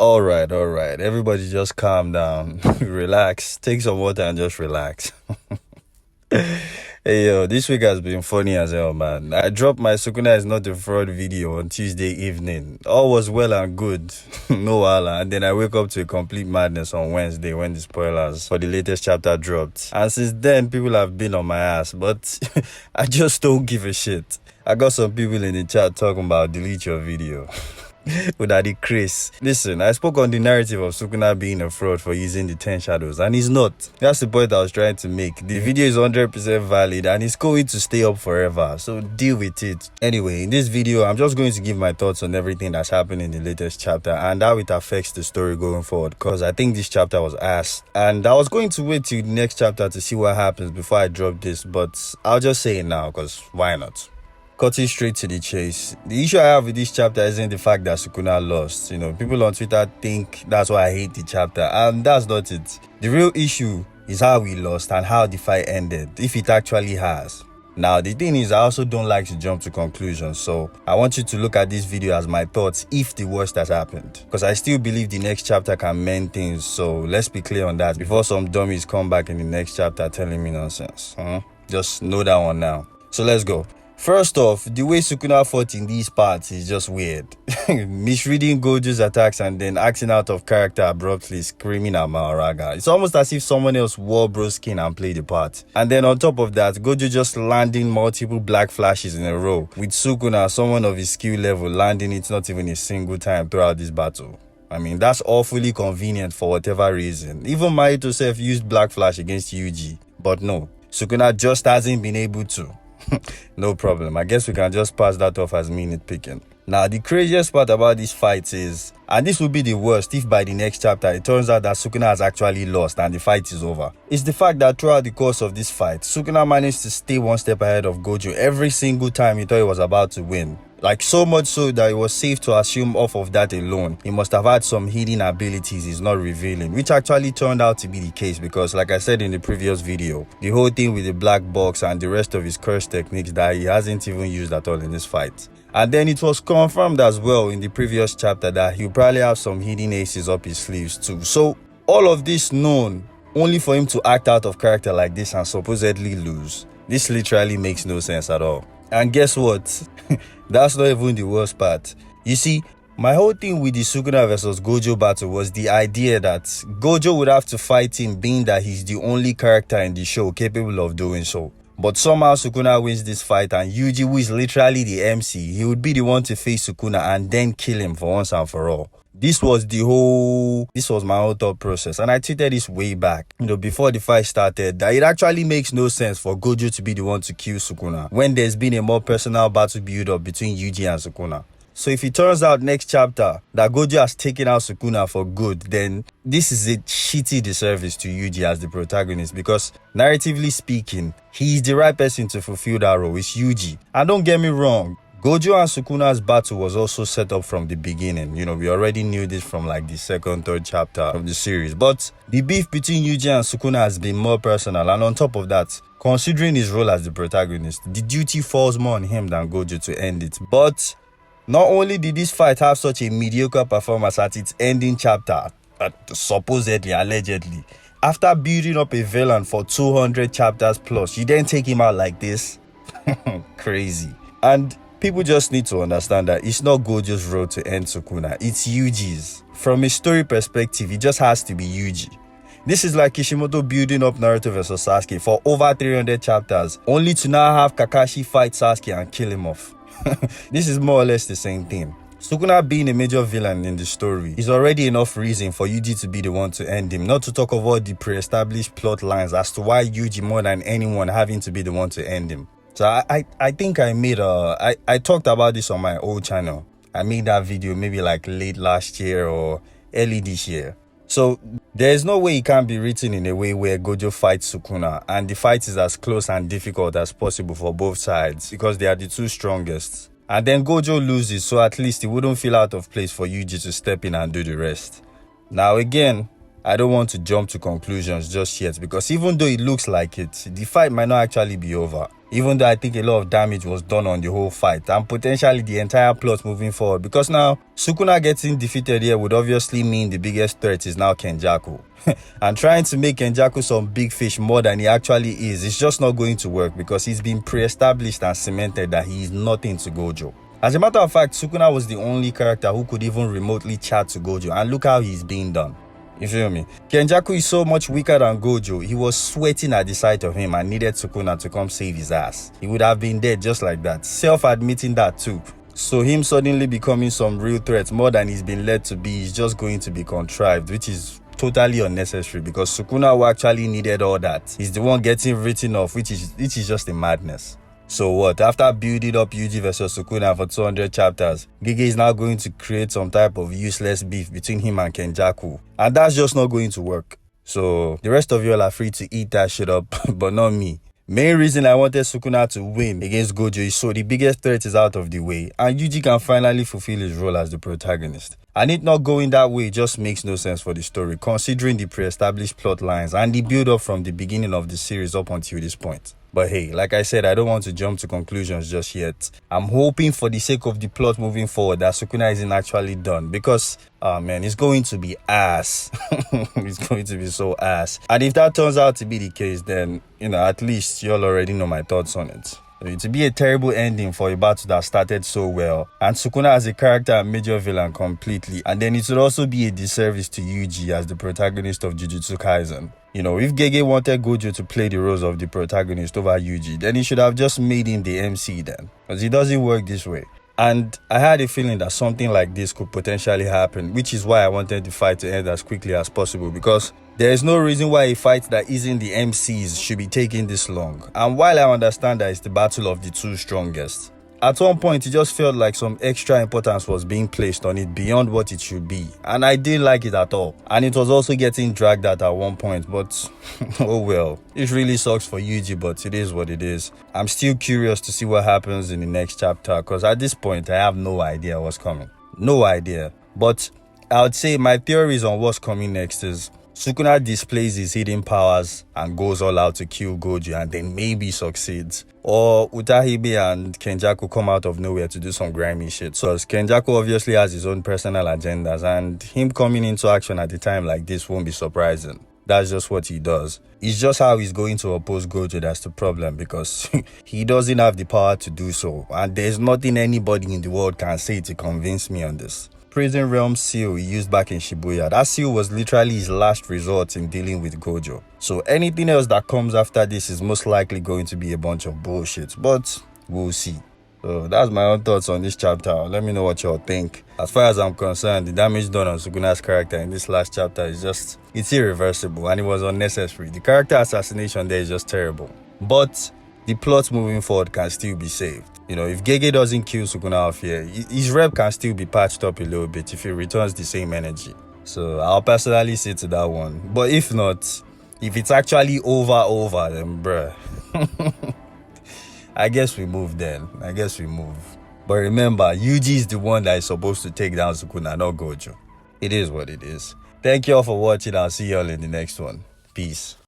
All right. Everybody just calm down. Relax. Take some water and just relax. Hey yo, this week has been funny as hell, man. I dropped my Sukuna is not a fraud video on Tuesday evening. All was well and good. No wala. And then I wake up to a complete madness on Wednesday when the spoilers for the latest chapter dropped. And since then, people have been on my ass, but I just don't give a shit. I got some people in the chat talking about delete your video. With Daddy Chris. Listen, I spoke on the narrative of Sukuna being a fraud for using the 10 shadows, and he's not. That's the point I was trying to make. The video is 100% valid and it's going to stay up forever, so deal with it. Anyway, in this video, I'm just going to give my thoughts on everything that's happened in the latest chapter and how it affects the story going forward, because I think this chapter was ass. And I was going to wait till the next chapter to see what happens before I drop this, but I'll just say it now, because why not? Cutting straight to the chase. The issue I have with this chapter isn't the fact that Sukuna lost. People on Twitter think that's why I hate the chapter, and that's not it. The real issue is how we lost and how the fight ended, if it actually has. Now, the thing is, I also don't like to jump to conclusions, so I want you to look at this video as my thoughts if the worst has happened. Because I still believe the next chapter can mend things, so let's be clear on that before some dummies come back in the next chapter telling me nonsense. Just know that one now. So let's go. First off, the way Sukuna fought in these parts is just weird. Misreading Gojo's attacks and then acting out of character abruptly, screaming at Mahoraga. It's almost as if someone else wore bro's skin and played the part. And then on top of that, Gojo just landing multiple black flashes in a row, with Sukuna, someone of his skill level, landing it not even a single time throughout this battle. I mean, that's awfully convenient for whatever reason. Even Mahito self used black flash against Yuji, but no, Sukuna just hasn't been able to. No problem. I guess we can just pass that off as me nitpicking. Now, the craziest part about this fight is, and this will be the worst if by the next chapter it turns out that Sukuna has actually lost and the fight is over, is the fact that throughout the course of this fight, Sukuna managed to stay one step ahead of Gojo every single time he thought he was about to win. Like, so much so that it was safe to assume off of that alone, he must have had some hidden abilities he's not revealing, which actually turned out to be the case because, like I said in the previous video, the whole thing with the black box and the rest of his curse techniques that he hasn't even used at all in this fight. And then it was confirmed as well in the previous chapter that he'll probably have some hidden aces up his sleeves too. So, all of this known, only for him to act out of character like this and supposedly lose. This literally makes no sense at all. And guess what? That's not even the worst part. You see, my whole thing with the Sukuna versus Gojo battle was the idea that Gojo would have to fight him, being that he's the only character in the show capable of doing so. But somehow Sukuna wins this fight, and Yuji, who is literally the MC, he would be the one to face Sukuna and then kill him for once and for all. This was my whole thought process, and I tweeted this way back, before the fight started, that it actually makes no sense for Gojo to be the one to kill Sukuna when there's been a more personal battle build-up between Yuji and Sukuna. So if it turns out next chapter that Gojo has taken out Sukuna for good, then this is a shitty disservice to Yuji as the protagonist, because narratively speaking, he's the right person to fulfill that role. It's Yuji. And don't get me wrong, Gojo and Sukuna's battle was also set up from the beginning. We already knew this from like the second, third chapter of the series. But the beef between Yuji and Sukuna has been more personal. And on top of that, considering his role as the protagonist, the duty falls more on him than Gojo to end it. But not only did this fight have such a mediocre performance at its ending chapter, supposedly, allegedly, after building up a villain for 200 chapters plus, you then take him out like this? Crazy. And people just need to understand that it's not Gojo's role to end Sukuna, it's Yuji's. From a story perspective, it just has to be Yuji. This is like Kishimoto building up Naruto vs Sasuke for over 300 chapters, only to now have Kakashi fight Sasuke and kill him off. This is more or less the same thing. Sukuna being a major villain in the story is already enough reason for Yuji to be the one to end him, not to talk of all the pre-established plot lines as to why Yuji more than anyone having to be the one to end him. So I think I talked about this on my old channel. I made that video maybe like late last year or early this year. So there's no way it can be written in a way where Gojo fights Sukuna and the fight is as close and difficult as possible for both sides because they are the two strongest. And then Gojo loses, so at least it wouldn't feel out of place for Yuji to step in and do the rest. Now again, I don't want to jump to conclusions just yet because even though it looks like it, the fight might not actually be over. Even though I think a lot of damage was done on the whole fight and potentially the entire plot moving forward, because now Sukuna getting defeated here would obviously mean the biggest threat is now Kenjaku. And trying to make Kenjaku some big fish more than he actually is, it's just not going to work because he's been pre-established and cemented that he is nothing to Gojo. As a matter of fact, Sukuna was the only character who could even remotely chat to Gojo, and look how he's being done. You feel me? Kenjaku is so much weaker than Gojo. He was sweating at the sight of him and needed Sukuna to come save his ass. He would have been dead just like that, self-admitting that too. So him suddenly becoming some real threat more than he's been led to be is just going to be contrived, which is totally unnecessary because Sukuna, who actually needed all that, is the one getting written off, which is just a madness. So what? After building up Yuji versus Sukuna for 200 chapters, Gege is now going to create some type of useless beef between him and Kenjaku. And that's just not going to work. So the rest of you all are free to eat that shit up, but not me. Main reason I wanted Sukuna to win against Gojo is so the biggest threat is out of the way and Yuji can finally fulfill his role as the protagonist. And it not going that way just makes no sense for the story, considering the pre-established plot lines and the build-up from the beginning of the series up until this point. But hey, like I said, I don't want to jump to conclusions just yet. I'm hoping for the sake of the plot moving forward that Sukuna isn't actually done because, man, it's going to be ass. It's going to be so ass. And if that turns out to be the case, then, at least you'll already know my thoughts on it. It would be a terrible ending for a battle that started so well, and Sukuna as a character and major villain completely, and then it would also be a disservice to Yuji as the protagonist of Jujutsu Kaisen. If Gege wanted Gojo to play the roles of the protagonist over Yuji, then he should have just made him the MC then, because it doesn't work this way. And I had a feeling that something like this could potentially happen, which is why I wanted the fight to end as quickly as possible, because there is no reason why a fight that isn't the MC's should be taking this long. And while I understand that it's the battle of the two strongest, at one point it just felt like some extra importance was being placed on it beyond what it should be. And I didn't like it at all. And it was also getting dragged out at one point, but oh well. It really sucks for Yuji, but it is what it is. I'm still curious to see what happens in the next chapter, because at this point I have no idea what's coming. No idea. But I would say my theories on what's coming next is Sukuna displays his hidden powers and goes all out to kill Gojo and then maybe succeeds. Or Utahibe and Kenjaku come out of nowhere to do some grimy shit. So Kenjaku obviously has his own personal agendas and him coming into action at a time like this won't be surprising. That's just what he does. It's just how he's going to oppose Gojo that's the problem, because he doesn't have the power to do so. And there's nothing anybody in the world can say to convince me on this. Prison Realm seal he used back in Shibuya. That seal was literally his last resort in dealing with Gojo. So anything else that comes after this is most likely going to be a bunch of bullshit. But we'll see. So that's my own thoughts on this chapter. Let me know what y'all think. As far as I'm concerned, the damage done on Sukuna's character in this last chapter is it's irreversible and it was unnecessary. The character assassination there is just terrible. But the plot moving forward can still be saved. If Gege doesn't kill Sukuna off here, his rep can still be patched up a little bit if he returns the same energy. So I'll personally say to that one. But if not, if it's actually over, then bruh. I guess we move then. But remember, Yuji is the one that is supposed to take down Sukuna, not Gojo. It is what it is. Thank you all for watching. I'll see y'all in the next one. Peace.